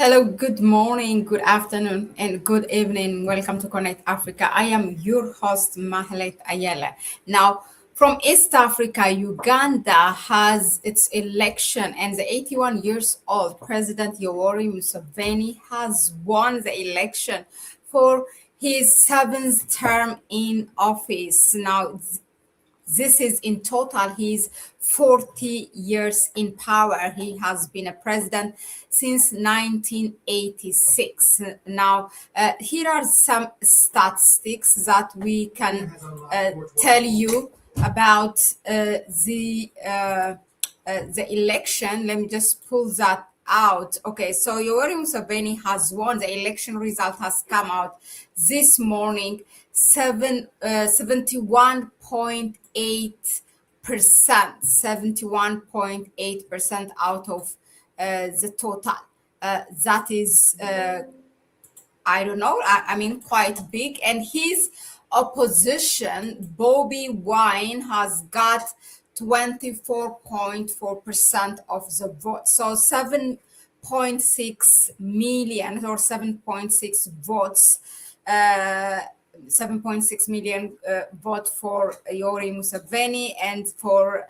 Hello, good morning, good afternoon, and good evening. Welcome to Connect Africa. I am your host, Mahalet Ayala. Now, from East Africa, Uganda has its election, and the 81 years old President Yoweri Museveni has won the election for his seventh term in office. Now, this is in total, he's 40 years in power. He has been a president since 1986. Now, here are some statistics that we can tell you about the election. Let me just pull that out. Okay, so Yoweri Museveni has won. The election result has come out this morning. 71.8%, 71.8% out of the total. That is, I don't know, I mean, quite big. And his opposition, Bobby Wine, has got 24.4% of the vote. So 7.6 million or 7.6 votes. 7.6 million vote for Yoweri Museveni, and for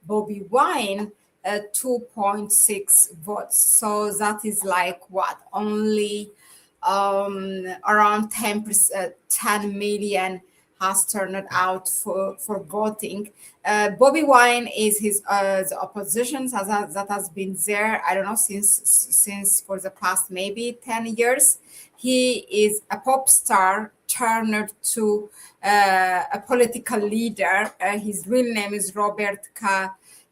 Bobby Wine, 2.6 votes. So that is like what? Only around 10 million has turned out for voting. Bobby Wine is his the opposition that has been there, I don't know, since for the past maybe 10 years. He is a pop star turned to a political leader. His real name is Robert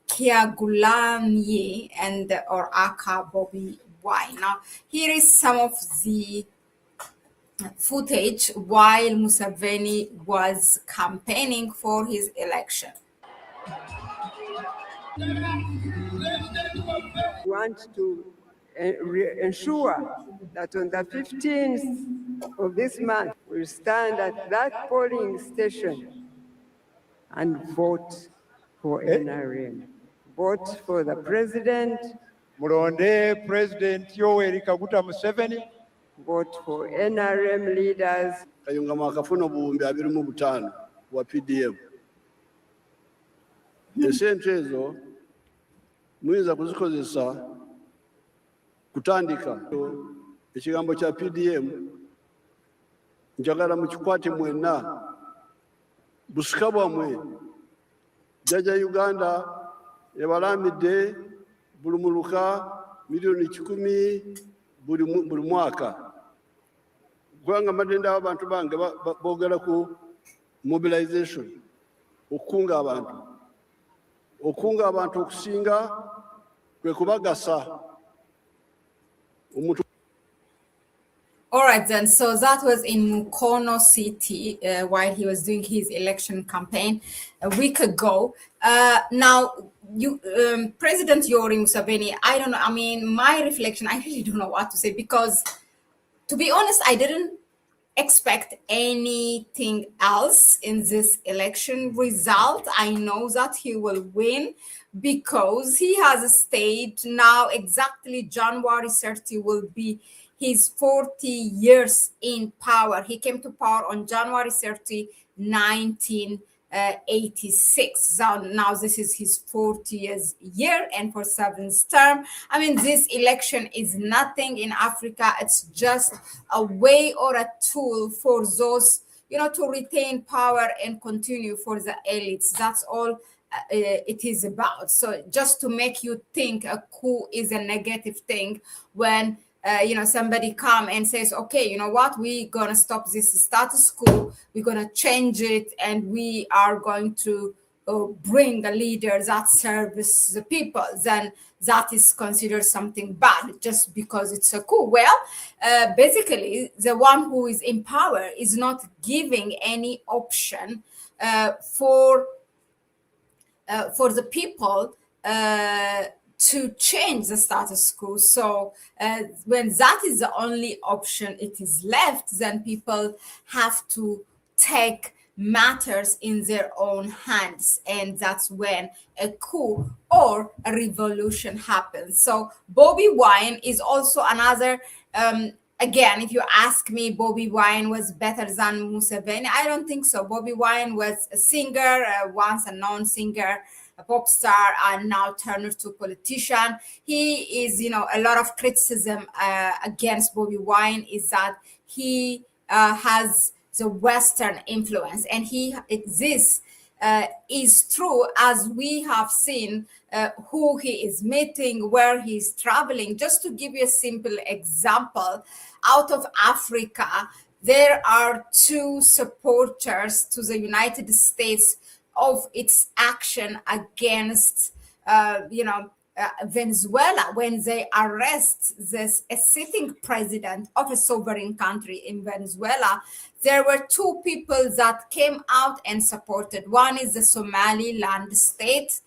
Kyagulanyi, and or Aka Bobby Wine. Now, here is some of the footage while Museveni was campaigning for his election. Want to ensure that on the 15th of this month, we'll stand at that polling station and vote for NRM. Vote for the president. Mulonde President Yoweri Kaguta Museveni. Vote for NRM leaders. Kayunga mwakafuna obuwumbi 25 wa PDM. Esente ezo muyinza kuzikozesa kutandika ekigambo kya PDM. Njagala mukikwate mwenna busika bwamwe. Jaja Uganda yabalamidde bulumuluka milioni 10 buli mwaka. Gwanga madenda abantu bange bogera ku mobilization, okunga abantu okusinga kwe kubagasa omuntu. All right, then. So that was in Mukono City while he was doing his election campaign a week ago. Now, President Yoweri Museveni, I don't know. I mean, my reflection, I really don't know what to say, because, to be honest, I didn't expect anything else in this election result. I know that he will win because he has stayed now. Exactly January 30 will be his 40 years in power. He came to power on January 30, 1986. So now this is his 40th year, and for 7th term. I mean, this election is nothing in Africa. It's just a way or a tool for those, to retain power and continue for the elites. That's all it is about. So just to make you think a coup is a negative thing, when somebody come and says, okay, you know what, we're going to stop this status quo, we're going to change it, and we are going to bring a leader that serves the people, then that is considered something bad just because it's a coup. Well, basically, the one who is in power is not giving any option for the people to change the status quo. So when that is the only option it is left, then people have to take matters in their own hands, and that's when a coup or a revolution happens. So Bobby Wine is also another again, if you ask me, Bobby Wine was better than Museveni. I don't think so. Bobby Wine was a singer, once a known singer, a pop star, and now turned to politician. He is, a lot of criticism against Bobby Wine is that he has the Western influence, and this is true, as we have seen who he is meeting, where he's traveling. Just to give you a simple example, out of Africa, there are two supporters to the United States of its action against, Venezuela, when they arrest a sitting president of a sovereign country in Venezuela. There were two people that came out and supported. One is the Somaliland state,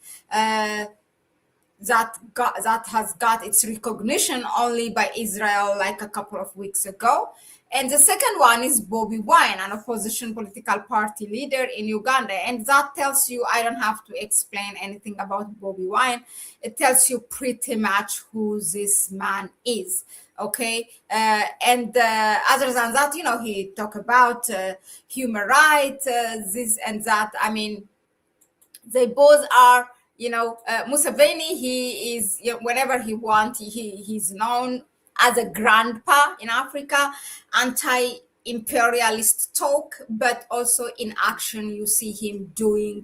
that has got its recognition only by Israel like a couple of weeks ago. And the second one is Bobby Wine, an opposition political party leader in Uganda. And that tells you, I don't have to explain anything about Bobby Wine. It tells you pretty much who this man is. Okay. Other than that, he talk about human rights, this and that. I mean, they both are, Museveni, he is, whenever he wants, he's known as a grandpa in Africa, anti-imperialist talk, but also in action, you see him doing,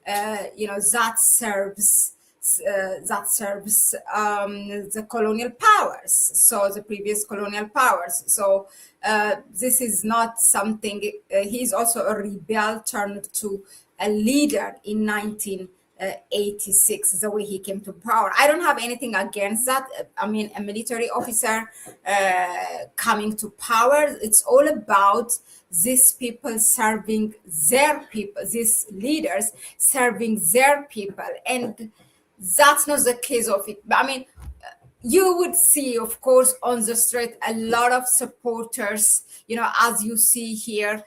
that serves the colonial powers, so the previous colonial powers. So this is not something, he's also a rebel turned to a leader in 1986, the way he came to power. I don't have anything against that. I mean, a military officer coming to power, it's all about these people serving their people, these leaders serving their people. And that's not the case of it. I mean, you would see, of course, on the street, a lot of supporters, as you see here,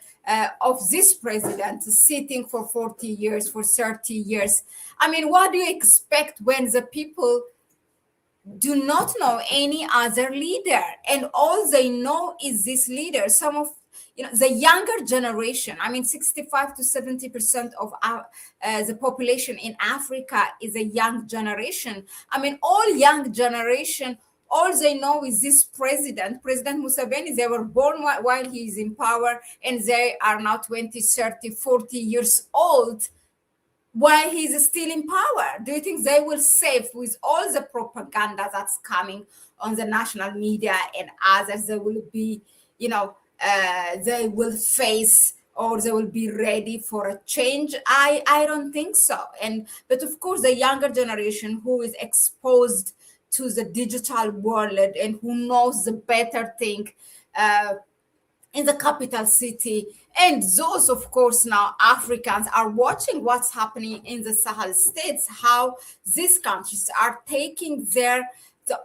of this president sitting for 40 years, for 30 years. I mean, what do you expect when the people do not know any other leader, and all they know is this leader? Some of the younger generation, I mean, 65 to 70% of the population in Africa is a young generation. I mean, all young generation, all they know is this President Museveni. They were born while he is in power, and they are now 20, 30, 40 years old while he's still in power. Do you think they will save with all the propaganda that's coming on the national media and others? They will be, they will face, or they will be ready for a change? I don't think so. But of course, the younger generation who is exposed to the digital world and who knows the better thing in the capital city, and those, of course, now Africans are watching what's happening in the Sahel states, how these countries are taking the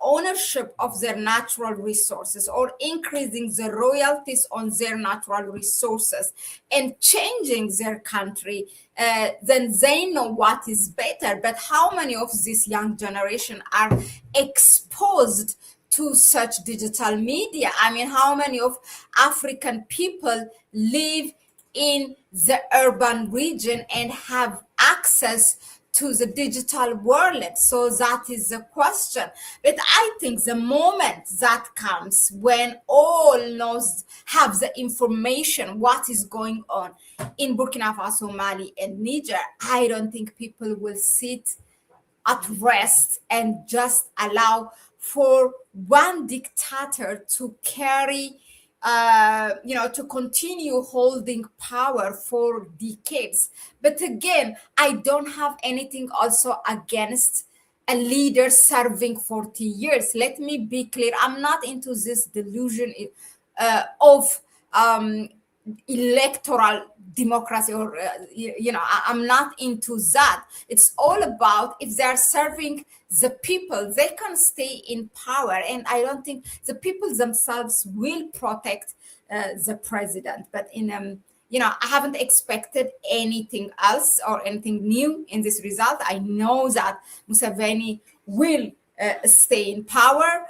ownership of their natural resources, or increasing the royalties on their natural resources and changing their country. Then they know what is better. But how many of this young generation are exposed to such digital media? I mean, how many of African people live in the urban region and have access to the digital world? So that is the question. But I think the moment that comes when all have the information, what is going on in Burkina Faso, Mali, and Niger, I don't think people will sit at rest and just allow for one dictator to carry, to continue holding power for decades. But again, I don't have anything also against a leader serving 40 years. Let me be clear. I'm not into this delusion of electoral democracy, or I'm not into that. It's all about, if they're serving the people, they can stay in power, and I don't think the people themselves will protect the president. But in I haven't expected anything else or anything new in this result. I know that Museveni will stay in power.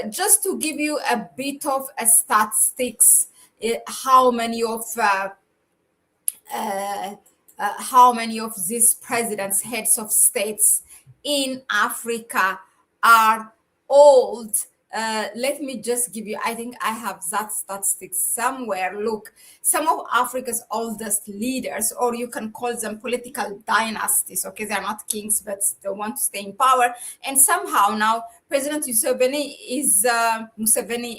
Just to give you a bit of statistics, how many of these presidents, heads of states in Africa are old. Let me just give you, I think I have that statistic somewhere. Look, some of Africa's oldest leaders, or you can call them political dynasties, okay? They're not kings, but they want to stay in power. And somehow now President Museveni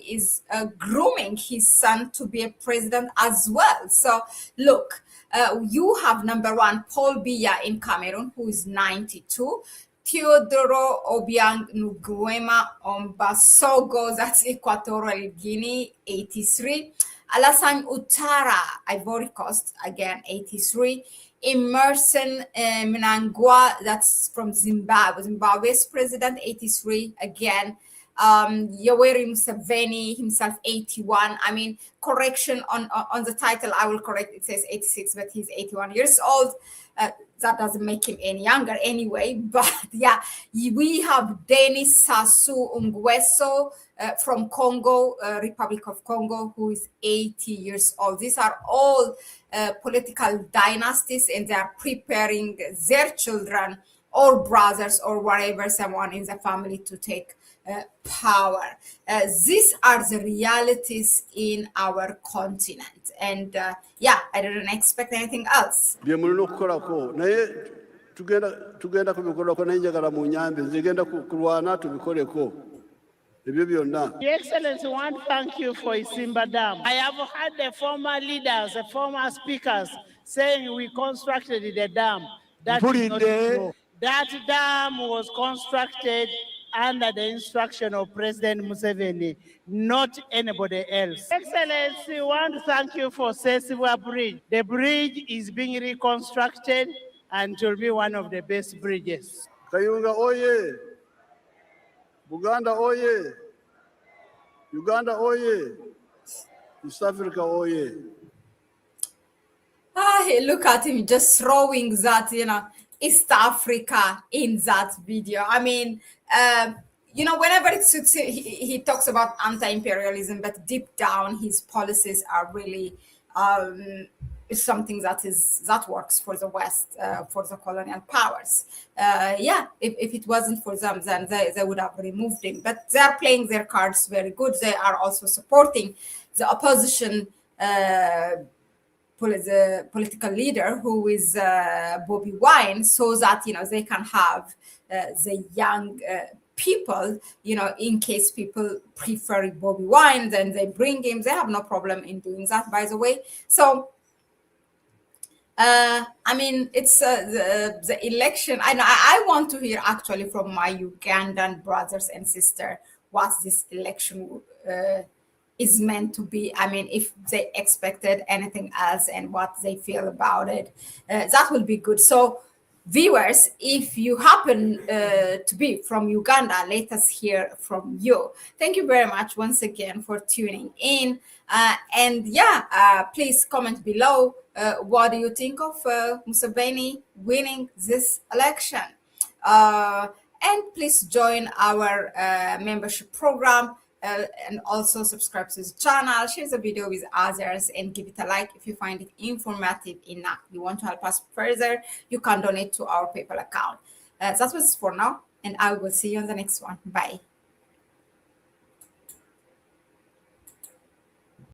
is grooming his son to be a president as well. So look, you have number one, Paul Biya in Cameroon, who is 92. Teodoro Obiang Nguema Ombasogo, that's Equatorial Guinea, 83. Alassane Ouattara, Ivory Coast, again, 83. Emmerson Mnangagwa, that's from Zimbabwe, Zimbabwe's president, 83, again. Yoweri Museveni himself, 81. I mean, correction on the title, I will correct, it says 86, but he's 81 years old. That doesn't make him any younger anyway, but yeah, we have Denis Sassou Nguesso from Congo, Republic of Congo, who is 80 years old. These are all political dynasties, and they are preparing their children or brothers or whatever, someone in the family to take power. These are the realities in our continent, and I didn't expect anything else. bye mulina okukolako naye tugenda kubikolako naye njagala munyambe nzigenda kulwana tubikoleko ebyo byonna. Your Excellency, I want to thank you for Isimba Dam. I have heard the former leaders, the former speakers saying we constructed the dam. That is not true. That dam was constructed under the instruction of President Museveni, not anybody else. Excellency, I want to thank you for Sesiwa Bridge. The bridge is being reconstructed and it will be one of the best bridges. Kayunga oye! Buganda oye! Uganda oye! East Africa oye! Look at him just throwing that, East Africa in that video. I mean, whenever it suits him, he talks about anti-imperialism, but deep down his policies are really something that works for the West, for the colonial powers. If it wasn't for them, then they would have removed him. But they are playing their cards very good. They are also supporting the opposition the political leader, who is Bobby Wine, so that they can have the young people, in case people prefer Bobby Wine, then they bring him. They have no problem in doing that, by the way. So it's the election. I want to hear actually from my Ugandan brothers and sisters what this election is meant to be. I mean, if they expected anything else and what they feel about it, that will be good. So viewers, if you happen to be from Uganda, let us hear from you. Thank you very much once again for tuning in. Please comment below. What do you think of Museveni winning this election? And please join our membership program. And also subscribe to the channel, share the video with others, and give it a like if you find it informative enough. You want to help us further, you can donate to our PayPal account. That was for now, and I will see you on the next one. Bye.